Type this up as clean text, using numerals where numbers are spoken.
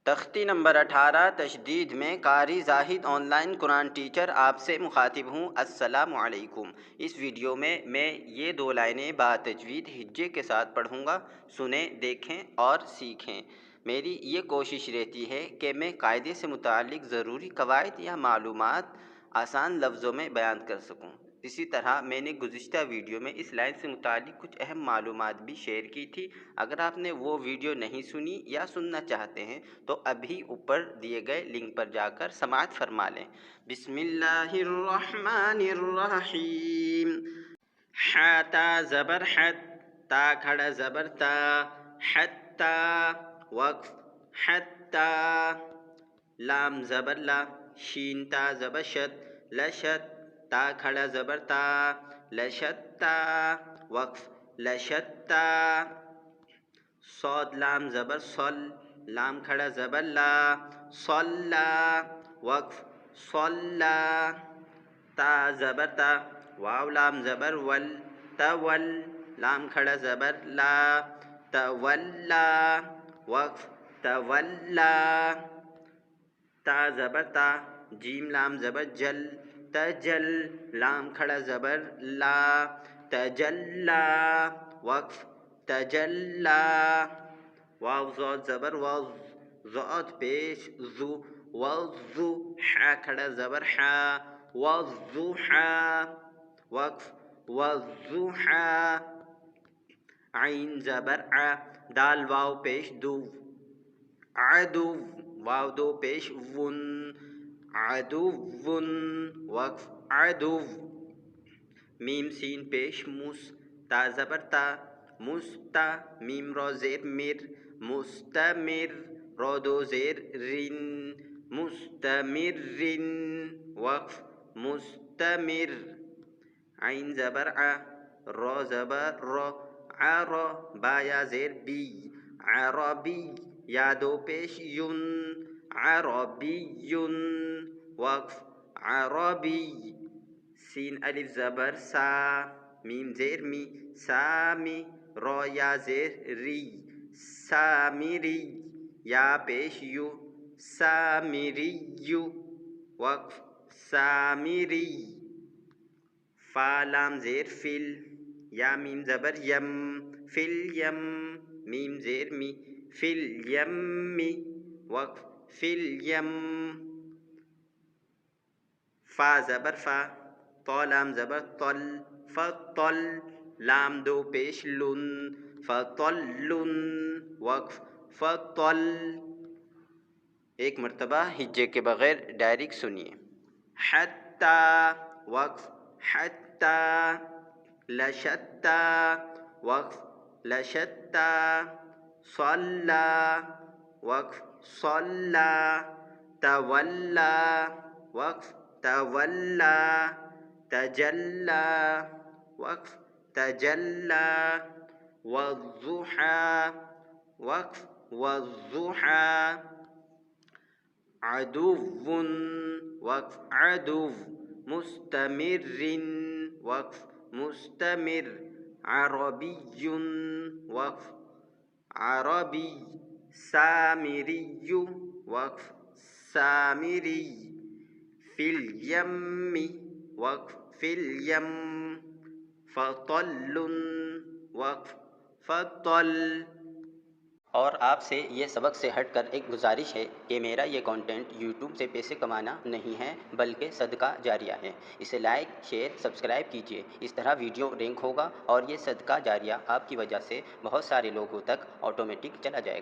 تختی نمبر 18 تشدید میں قاری زاہد آن لائن قرآن ٹیچر آپ سے مخاطب ہوں۔ السلام علیکم۔ اس ویڈیو میں یہ 2 لائنیں باتجوید ہجے کے ساتھ پڑھوں گا، سنیں، دیکھیں اور سیکھیں۔ میری یہ کوشش رہتی ہے کہ میں قاعدے سے متعلق ضروری قواعد یا معلومات آسان لفظوں میں بیان کر سکوں۔ اسی طرح میں نے گزشتہ ویڈیو میں اس لائن سے متعلق کچھ اہم معلومات بھی شیئر کی تھی۔ اگر آپ نے وہ ویڈیو نہیں سنی یا سننا چاہتے ہیں تو ابھی اوپر دیے گئے لنک پر جا کر سماعت فرما لیں۔ بسم اللہ الرحمن الرحیم۔ ح تا زبر حت، تا کھڑا زبر تا، حتی وقف حتی۔ لام زبر لا، شین تا زبر شت، لشت، تا کھڑا زبر تا، لشتا وقف لشتا۔ صاد لام زبر صل، لام کھڑا زبر لا، صلا وقف صلا۔ تا زبر تا، واو لام زبر ول، تول، لام کھڑا زبر لا، تولا وقف تولا۔ تا زبر تا، جیم لام زبر جل، تجل، لام کھڑا زبر لا، تجلا وقف تجلا۔ واو زاد زبر وز، زاد پیش زو، وزو، ح کھڑا زبر حا، وضحا وقف وضحا۔ عین زبر ع، دال واو پیش دو، عدو، واو دو پیش ون، عدو وقف عدو۔ میم سین پیش مس، تا زبر تا، مستا، میم را زیر مر، مستمر، را دو زیر رن، مستمر وقف مستمر۔ عین زبر ع، را زبر را، عرا، با یا زیر بی، عربی، یا دو پیش یون، عربی وقف عربی۔ سین الف زبر سا، میم زیر می، سامی، را یا زیر ری، سامری، یا پیش یو، سامری وقف سامری۔ فا لام زیر فل، یا میم زبر یم، فل یم، میم زیر می، فل یم وقف فل یم۔ فا زبر فا، طا لام زبر طل، فطل، لام دو پیش لن، فطل وقف فطل۔ ایک مرتبہ ہجے کے بغیر ڈائریکٹ سنیے۔ حتی وقف حتی، لشتا وقف لشتا، صلا وقف صلا، تولا وقف تولا، تجلا وقف تجلا، والضحى وقف والضحى۔ عدو وقف عدو، مستمر وقف مستمر، عربی وقف عربی، سامری وقف سامری، فی الیم وقف فی الیم، فطل وقف فطل۔ اور آپ سے یہ سبق سے ہٹ کر ایک گزارش ہے کہ میرا یہ کانٹینٹ یوٹیوب سے پیسے کمانا نہیں ہے بلکہ صدقہ جاریہ ہے۔ اسے لائک، شیئر، سبسکرائب کیجیے۔ اس طرح ویڈیو رینک ہوگا اور یہ صدقہ جاریہ آپ کی وجہ سے بہت سارے لوگوں تک آٹومیٹک چلا جائے گا۔